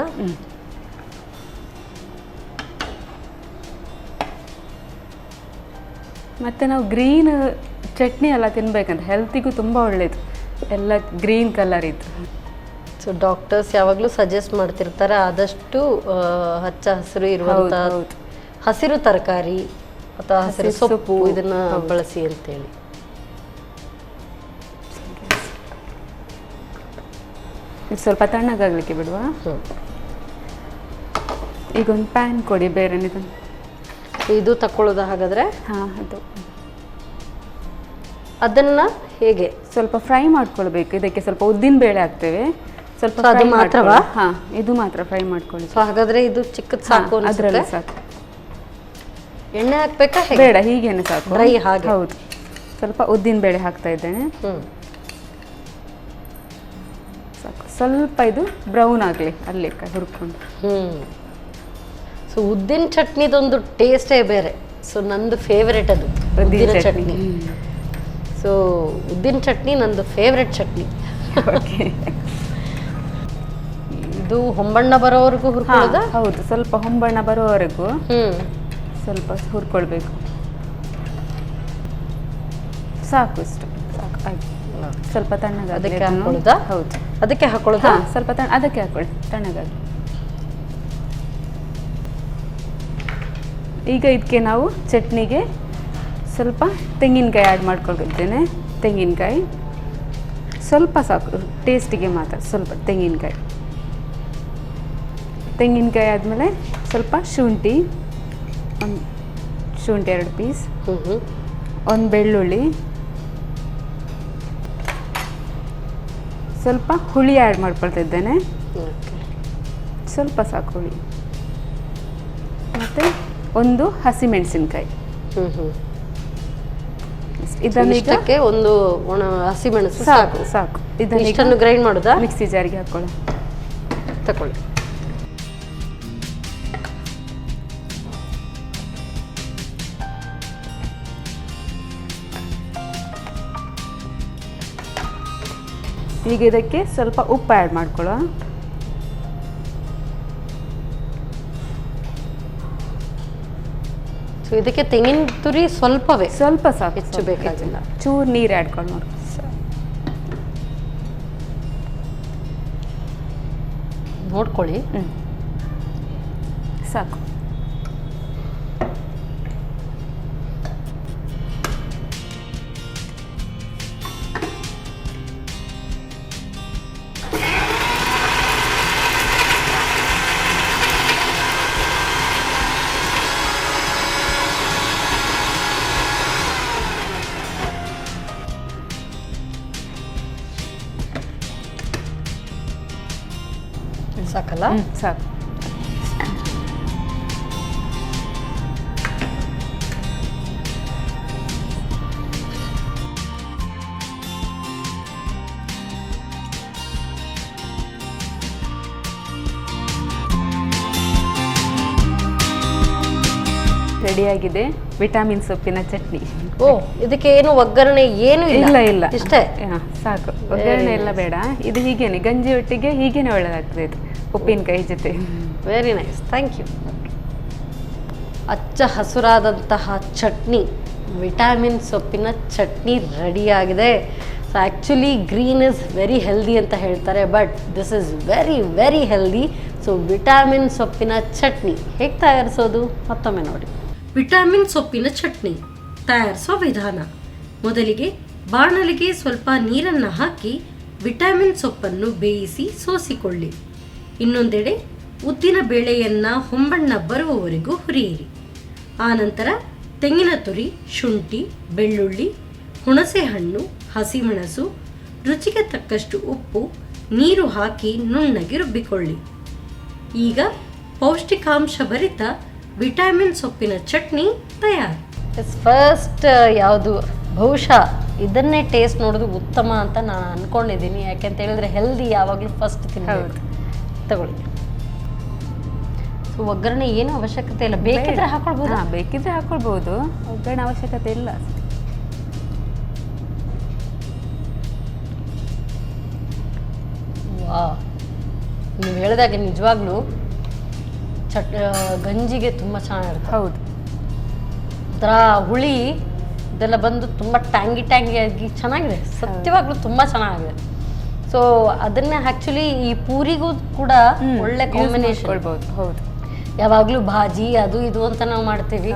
Speaker 4: ಮತ್ತೆ ನಾವು ಗ್ರೀನ್ ಚಟ್ನಿ ಎಲ್ಲ ತಿನ್ಬೇಕಂತ, ಹೆಲ್ತಿಗೂ ತುಂಬ ಒಳ್ಳೇದು, ಎಲ್ಲ ಗ್ರೀನ್ ಕಲರ್ ಇತ್ತು.
Speaker 2: ಸೊ ಡಾಕ್ಟರ್ಸ್ ಯಾವಾಗಲೂ ಸಜೆಸ್ಟ್ ಮಾಡ್ತಿರ್ತಾರೆ ಆದಷ್ಟು ಹಚ್ಚ ಹಸಿರು ಇರುವಂಥ ಹಸಿರು ತರಕಾರಿ ಅಥವಾ ಹಸಿರು ಸೊಪ್ಪು ಇದನ್ನ ಬಳಸಿ ಅಂತೇಳಿ.
Speaker 4: ಸ್ವಲ್ಪ ತಣ್ಣಗಾಗ್ಲಿಕ್ಕೆ ಬಿಡುವ. ಈಗ ಒಂದು ಪ್ಯಾನ್ ಕೊಡಿ, ಬೇರೆ
Speaker 2: ಇದು ತಕೊಳ್ಳೋದು ಹಾಗಾದ್ರೆ.
Speaker 4: ಅದು
Speaker 2: ಅದನ್ನ ಹೇಗೆ
Speaker 4: ಸ್ವಲ್ಪ ಫ್ರೈ ಮಾಡ್ಕೊಳ್ಬೇಕು. ಇದಕ್ಕೆ ಸ್ವಲ್ಪ ಉದ್ದಿನ ಬೇಳೆ ಹಾಕ್ತೇವೆ, ಸ್ವಲ್ಪ
Speaker 2: ಅದು ಮಾತ್ರವಾ?
Speaker 4: ಇದು ಮಾತ್ರ ಫ್ರೈ ಮಾಡ್ಕೊಳ್ಳಿ.
Speaker 2: ಸೊ ಹಾಗಾದ್ರೆ ಇದು ಚಿಕ್ಕದು ಸಾಕು,
Speaker 4: ಅದರಲ್ಲಿ ಸಾಕು.
Speaker 2: ಎಣ್ಣೆ ಹಾಕ್ಬೇಕಾ?
Speaker 4: ಬೇಡ, ಹೀಗೇನೆ ಸಾಕು,
Speaker 2: ಡ್ರೈ ಹಾಗೆ.
Speaker 4: ಹೌದು. ಸ್ವಲ್ಪ ಉದ್ದಿನ ಬೇಳೆ ಹಾಕ್ತಾ ಇದ್ದೇನೆ. ಸಾಕು, ಸ್ವಲ್ಪ ಇದು ಬ್ರೌನ್ ಆಗಲಿ, ಅಲ್ಲಿ ಹುರ್ಕೊಂಡು.
Speaker 2: ಸೊ ಉದ್ದಿನ ಚಟ್ನಿದೊಂದು ಟೇಸ್ಟೇ ಬೇರೆ. ಸೊ ನಂದು ಫೇವ್ರೆಟ್ ಅದು ಉದ್ದಿನ ಚಟ್ನಿ. ಸೊ ಉದ್ದಿನ ಚಟ್ನಿ ನಂದು ಫೇವ್ರೆಟ್ ಚಟ್ನಿ. ಇದು ಹೊಂಬಣ್ಣ ಬರೋವರೆಗೂ ಹುರ್ಕೊಳ್ಳೋದಾ?
Speaker 4: ಹೌದು, ಸ್ವಲ್ಪ ಹೊಂಬಣ್ಣ ಬರೋವರೆಗೂ ಸ್ವಲ್ಪ ಹುರ್ಕೊಳ್ಬೇಕು. ಸಾಕು, ಇಷ್ಟು ಸಾಕು, ಆಯ್ತು. ಸ್ವಲ್ಪ ತಣ್ಣಗೆ
Speaker 2: ಅದಕ್ಕೆ ಹಾಕೊಳ್ಳೋದಾ?
Speaker 4: ಹೌದು,
Speaker 2: ಅದಕ್ಕೆ ಹಾಕೊಳ್ಳೋದಾ?
Speaker 4: ಸ್ವಲ್ಪ ಅದಕ್ಕೆ ಹಾಕೊಳ್ಳಿ, ತಣ್ಣಗಾಗಿ. ಈಗ ಇದಕ್ಕೆ ನಾವು ಚಟ್ನಿಗೆ ಸ್ವಲ್ಪ ತೆಂಗಿನಕಾಯಿ ಆ್ಯಡ್ ಮಾಡ್ಕೊಳ್ತಿದ್ದೇನೆ. ತೆಂಗಿನಕಾಯಿ ಸ್ವಲ್ಪ ಸಾಕು, ಟೇಸ್ಟಿಗೆ ಮಾತ್ರ ಸ್ವಲ್ಪ ತೆಂಗಿನಕಾಯಿ. ತೆಂಗಿನಕಾಯಿ ಆದಮೇಲೆ ಸ್ವಲ್ಪ ಶುಂಠಿ, ಒಂದು ಶುಂಠಿ 2 ಪೀಸ್. ಒಂದು ಬೆಳ್ಳುಳ್ಳಿ, ಸ್ವಲ್ಪ ಹುಳಿ ಆ್ಯಡ್ ಮಾಡ್ಕೊಳ್ತಾ ಇದ್ದೇನೆ. ಸ್ವಲ್ಪ ಸಾಕು ಹುಳಿ. ಮತ್ತು ಒಂದು ಹಸಿಮೆಣಸಿನ್ಕಾಯಿ.
Speaker 2: ಇದನ್ನೀಗ ಒಂದು ಹಸಿಮೆಣಸು
Speaker 4: ಸಾಕು ಸಾಕು.
Speaker 2: ಇದನ್ನು ಗ್ರೈಂಡ್ ಮಾಡೋದಾ?
Speaker 4: ಮಿಕ್ಸಿ ಜಾರಿಗೆ ಹಾಕೊಳ್ಳಿ.
Speaker 2: ತಗೊಳ್ಳಿ.
Speaker 4: ಈಗ ಇದಕ್ಕೆ ಸ್ವಲ್ಪ ಉಪ್ಪು ಆ್ಯಡ್ ಮಾಡ್ಕೊಳ್ಳೋ.
Speaker 2: ಸೊ ಇದಕ್ಕೆ ತೆಂಗಿನ ತುರಿ ಸ್ವಲ್ಪವೇ,
Speaker 4: ಸ್ವಲ್ಪ ಸಾಕು,
Speaker 2: ಹೆಚ್ಚು ಬೇಕಾಗಿಲ್ಲ.
Speaker 4: ಚೂರು ನೀರು ಆ್ಯಡ್ ಮಾಡಿ
Speaker 2: ನೋಡ್ಕೊಳ್ಳಿ.
Speaker 4: ಸಾಕು.
Speaker 2: ಸಾಕಲ್ಲ?
Speaker 4: ಸಾಕು. ರೆಡಿಯಾಗಿದೆ ವಿಟಮಿನ್ ಸೊಪ್ಪಿನ ಚಟ್ನಿ.
Speaker 2: ಓ, ಇದಕ್ಕೆ ಏನು ಒಗ್ಗರಣೆ ಏನು
Speaker 4: ಇಲ್ಲ? ಇಲ್ಲ,
Speaker 2: ಇಷ್ಟೇ
Speaker 4: ಸಾಕು. ಒಗ್ಗರಣೆ ಎಲ್ಲ ಬೇಡ. ಇದು ಹೀಗೇನೆ ಗಂಜಿ ಒಟ್ಟಿಗೆ ಹೀಗೇನೆ ಒಳ್ಳೆದಾಗ್ತದೆ ಇದು ಉಪ್ಪಿನಕಾಯಿ ಜೊತೆ.
Speaker 2: Very nice, thank you. ಅಚ್ಚ ಹಸುರಾದಂತಹ ಚಟ್ನಿ, ವಿಟಮಿನ್ ಸೊಪ್ಪಿನ ಚಟ್ನಿ ರೆಡಿಯಾಗಿದೆ. So actually green is very healthy ಅಂತ ಹೇಳ್ತಾರೆ, but this is very very healthy. So vitamin ಸೊಪ್ಪಿನ ಚಟ್ನಿ ಹೇಗೆ ತಯಾರಿಸೋದು ಮತ್ತೊಮ್ಮೆ ನೋಡಿ. ವಿಟಮಿನ್ ಸೊಪ್ಪಿನ ಚಟ್ನಿ ತಯಾರಿಸೋ ವಿಧಾನ: ಮೊದಲಿಗೆ ಬಾಣಲಿಗೆ ಸ್ವಲ್ಪ ನೀರನ್ನು ಹಾಕಿ ವಿಟಮಿನ್ ಸೊಪ್ಪನ್ನು ಬೇಯಿಸಿ ಸೋಸಿಕೊಳ್ಳಿ. ಇನ್ನೊಂದೆಡೆ ಉದ್ದಿನ ಬೇಳೆಯನ್ನು ಹೊಂಬಣ್ಣ ಬರುವವರೆಗೂ ಹುರಿಯಿರಿ. ಆನಂತರ ತೆಂಗಿನ ತುರಿ, ಶುಂಠಿ, ಬೆಳ್ಳುಳ್ಳಿ, ಹುಣಸೆಹಣ್ಣು, ಹಸಿಮೆಣಸು, ರುಚಿಗೆ ತಕ್ಕಷ್ಟು ಉಪ್ಪು, ನೀರು ಹಾಕಿ ನುಣ್ಣಗೆ ರುಬ್ಬಿಕೊಳ್ಳಿ. ಈಗ ಪೌಷ್ಟಿಕಾಂಶ ಭರಿತ ವಿಟಮಿನ್ ಸೊಪ್ಪಿನ ಚಟ್ನಿ ತಯಾರು. ಫಸ್ಟ್ ಯಾವುದು ಬಹುಶಃ ಇದನ್ನೇ ಟೇಸ್ಟ್ ನೋಡೋದು ಉತ್ತಮ ಅಂತ ನಾನು ಅನ್ಕೊಂಡಿದ್ದೀನಿ. ಯಾಕೆಂತ ಹೇಳಿದ್ರೆ ಹೆಲ್ದಿ ಯಾವಾಗಲೂ ಫಸ್ಟ್ ತಿನ್ನಬೇಕು. ತಗೊಳ್ಳಿ. ಸೊ ಒಗ್ಗರಣೆ ಏನು ಅವಶ್ಯಕತೆ ಇಲ್ಲ, ಬೇಕಿದ್ರೆ ಹಾಕೊಳ್ಬೋದು.
Speaker 4: ಬೇಕಿದ್ರೆ ಹಾಕೊಳ್ಬೋದು, ಒಗ್ಗರಣೆ ಅವಶ್ಯಕತೆ ಇಲ್ಲ.
Speaker 2: ವಾ, ನೀವು ಹೇಳಿದಾಗೆ ನಿಜವಾಗ್ಲೂ ಗಂಜಿಗೆ ತುಂಬ ಚೆನ್ನಾಗಿರುತ್ತೆ.
Speaker 4: ಹೌದು.
Speaker 2: ಅದರ ಹುಳಿ ಇದೆಲ್ಲ ಬಂದು ತುಂಬ ಟ್ಯಾಂಗಿ ಆಗಿ ಚೆನ್ನಾಗಿದೆ. ಸತ್ಯವಾಗ್ಲೂ ತುಂಬ ಚೆನ್ನಾಗಿದೆ. ಸೊ ಅದನ್ನ ಆ್ಯಕ್ಚುಲಿ ಈ ಪೂರಿಗೂ ಕೂಡ ಒಳ್ಳೆ ಕಾಂಬಿನೇಷನ್.
Speaker 4: ಹೌದು.
Speaker 2: ಯಾವಾಗಲೂ ಭಾಜಿ ಅದು ಇದು ಅಂತ ನಾವು ಮಾಡ್ತೀವಿ.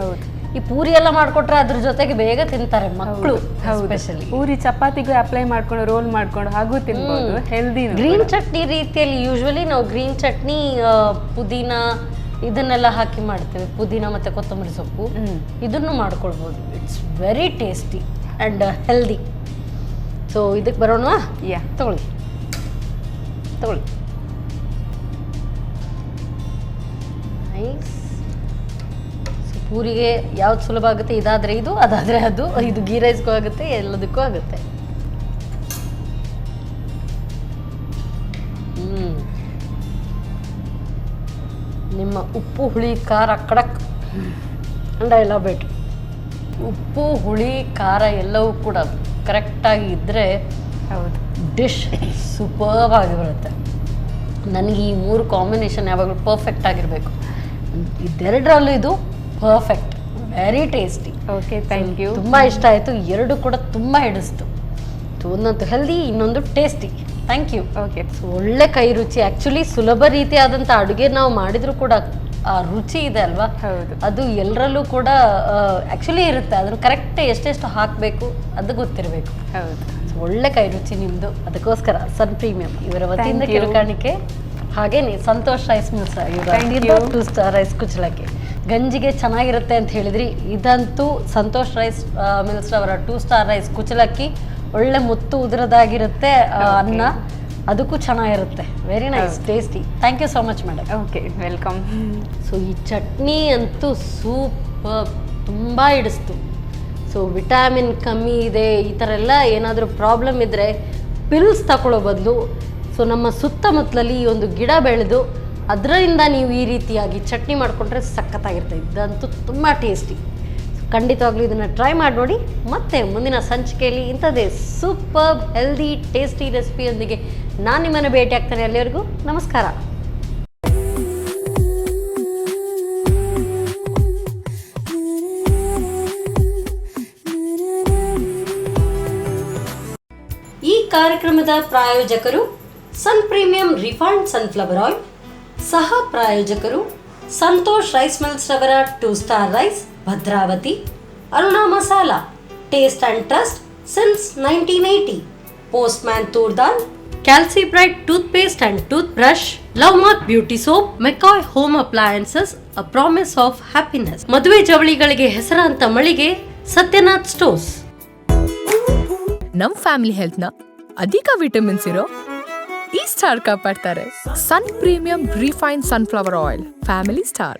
Speaker 2: ಈ ಪೂರಿ ಎಲ್ಲ ಮಾಡಿಕೊಟ್ರೆ ಅದ್ರ ಜೊತೆಗೆ ಬೇಗ ತಿಂತಾರೆ ಮಕ್ಕಳು. ಎಸ್ಪೆಷಲಿ
Speaker 4: ಪೂರಿ ಚಪಾತಿಗೂ ಅಪ್ಲೈ ಮಾಡ್ಕೊಂಡು ರೋಲ್ ಮಾಡ್ಕೊಂಡು ಹಾಗೂ ತಿನ್ಬೋದು. ಹೆಲ್ದಿ.
Speaker 2: ಗ್ರೀನ್ ಚಟ್ನಿ ರೀತಿಯಲ್ಲಿ ಯೂಶ್ವಲಿ ನಾವು ಗ್ರೀನ್ ಚಟ್ನಿ ಪುದೀನ ಇದನ್ನೆಲ್ಲ ಹಾಕಿ ಮಾಡ್ತೇವೆ. ಪುದೀನ ಮತ್ತು ಕೊತ್ತಂಬರಿ ಸೊಪ್ಪು ಇದನ್ನು ಮಾಡ್ಕೊಳ್ಬೋದು. It's very tasty and healthy. So ಇದಕ್ಕೆ ಬರೋಣ. ತಗೊಳ್ಳಿ. ನೈಸ್. ಸೊ ಪೂರಿಗೆ ಯಾವ್ದು ಸುಲಭ ಆಗುತ್ತೆ, ಇದಾದರೆ ಇದು, ಅದಾದರೆ ಅದು. ಇದು ಗೀ ರೈಸ್ಗೂ ಆಗುತ್ತೆ, ಎಲ್ಲದಕ್ಕೂ ಆಗುತ್ತೆ. ನಿಮ್ಮ ಉಪ್ಪು ಹುಳಿ ಖಾರ ಕಡಕ್ ಅಂಡ್ ಐ ಲವ್ ಇಟ್. ಉಪ್ಪು ಹುಳಿ ಖಾರ ಎಲ್ಲವೂ ಕೂಡ ಕರೆಕ್ಟಾಗಿ ಇದ್ದರೆ
Speaker 4: ಹೌದು,
Speaker 2: ಡಿಶ್ ಸೂಪರ್ಬ್ ಆಗಿ ಬರುತ್ತೆ. ನನಗೆ ಈ ಮೂರು ಕಾಂಬಿನೇಷನ್ ಯಾವಾಗಲೂ ಪರ್ಫೆಕ್ಟ್ ಆಗಿರಬೇಕು. ಇದೆರಡರಲ್ಲೂ ಇದು perfect, very tasty.
Speaker 4: Okay, thank you.
Speaker 2: ತುಂಬ ಇಷ್ಟ ಆಯಿತು. ಎರಡು ಕೂಡ ತುಂಬ ಹಿಡಿಸ್ತು. ಒಂದಂತೂ ಹೆಲ್ದಿ, ಇನ್ನೊಂದು ಟೇಸ್ಟಿ. Thank you.
Speaker 4: ಓಕೆ.
Speaker 2: ಒಳ್ಳೆ ಕೈ ರುಚಿ. ಆ್ಯಕ್ಚುಲಿ ಸುಲಭ ರೀತಿಯಾದಂಥ ಅಡುಗೆ ನಾವು ಮಾಡಿದರೂ ಕೂಡ ಆ ರುಚಿ ಇದೆ ಅಲ್ವಾ, ಅದು ಎಲ್ಲರಲ್ಲೂ ಕೂಡ ಆ್ಯಕ್ಚುಲಿ ಇರುತ್ತೆ. ಅದ್ರ ಕರೆಕ್ಟ್ ಎಷ್ಟೆಷ್ಟು ಹಾಕಬೇಕು ಅದು ಗೊತ್ತಿರಬೇಕು.
Speaker 4: ಹೌದು.
Speaker 2: ಒಳ್ಳೆ ಕೈ ರುಚಿ ನಿಮ್ಮದು. ಅದಕ್ಕೋಸ್ಕರ ಸನ್ ಪ್ರೀಮಿಯಂ ಇವರ ವತಿಯಿಂದ ಕಿರುಕಾಣಿಕೆ. ಹಾಗೇನೆ ಸಂತೋಷ್ ರೈಸ್ ಮಿಲ್ಸ್ ಇವರ 2 ಸ್ಟಾರ್ ರೈಸ್ ಕುಚ್ಚಲಕ್ಕಿ. ಗಂಜಿಗೆ ಚೆನ್ನಾಗಿರುತ್ತೆ ಅಂತ ಹೇಳಿದ್ರಿ. ಇದಂತೂ ಸಂತೋಷ್ ರೈಸ್ ಮಿಲ್ಸ್ ಅವರ 2 ಸ್ಟಾರ್ ರೈಸ್ ಕುಚಲಕ್ಕಿ ಒಳ್ಳೆ ಮುತ್ತು ಉದುರದಾಗಿರುತ್ತೆ. ಅನ್ನ ಅದಕ್ಕೂ ಚೆನ್ನಾಗಿರುತ್ತೆ. Very nice, tasty. Thank you so much madam.
Speaker 4: Okay, welcome.
Speaker 2: So ಈ ಚಟ್ನಿ ಅಂತೂ ಸೂಪರ್, ತುಂಬ ಹಿಡಿಸ್ತು. ಸೊ ವಿಟಾಮಿನ್ ಕಮ್ಮಿ ಇದೆ, ಈ ಥರ ಎಲ್ಲ ಏನಾದರೂ ಪ್ರಾಬ್ಲಮ್ ಇದ್ದರೆ ಪಿಲ್ಸ್ ತಗೊಳ್ಳೋ ಬದಲು ಸೊ ನಮ್ಮ ಸುತ್ತಮುತ್ತಲಲ್ಲಿ ಈ ಒಂದು ಗಿಡ ಬೆಳೆದು ಅದರಿಂದ ನೀವು ಈ ರೀತಿಯಾಗಿ ಚಟ್ನಿ ಮಾಡಿಕೊಂಡ್ರೆ ಸಖತ್ತಾಗಿರ್ತದೆ. ಇದಂತೂ ತುಂಬ ಟೇಸ್ಟಿ. ಖಂಡಿತವಾಗ್ಲೂ ಇದನ್ನು ಟ್ರೈ ಮಾಡಿ ನೋಡಿ. ಮತ್ತೆ ಮುಂದಿನ ಸಂಚಿಕೆಯಲ್ಲಿ ಇಂಥದ್ದೇ ಸೂಪರ್ ಹೆಲ್ದಿ ಟೇಸ್ಟಿ ರೆಸಿಪಿಯೊಂದಿಗೆ ನಾನು ನಿಮ್ಮನ್ನು ಭೇಟಿ ಆಗ್ತೇನೆ. ಅಲ್ಲಿವರೆಗೂ ನಮಸ್ಕಾರ. ಈ ಕಾರ್ಯಕ್ರಮದ ಪ್ರಾಯೋಜಕರು sun premium refined sunflower oil, ಸಹ ಪ್ರಾಯೋಜಕರು ಸಂತೋಷ್ ರೈಸ್ ಮಿಲ್ಸ್ ರವರ 2 star rice Bhadravati, Aruna masala taste and trust since 1980, postman toor dal, calci bright tooth paste and toothbrush, love mark beauty soap, McCoy home appliances, a promise of happiness, ಮದುವೆ ಜವಳಿಗಳಿಗೆ ಹೆಸರಾಂತ ಮಳಿಗೆ Satyanath stores.
Speaker 3: ನಮ್ family health ನ ಅಧಿಕ ವಿಟಮಿನ್ಸ್ ಇರೋ ಈ ಸ್ಟಾರ್ ಕಾಪಾಡ್ತಾರೆ. Sun premium refine sunflower oil, family star.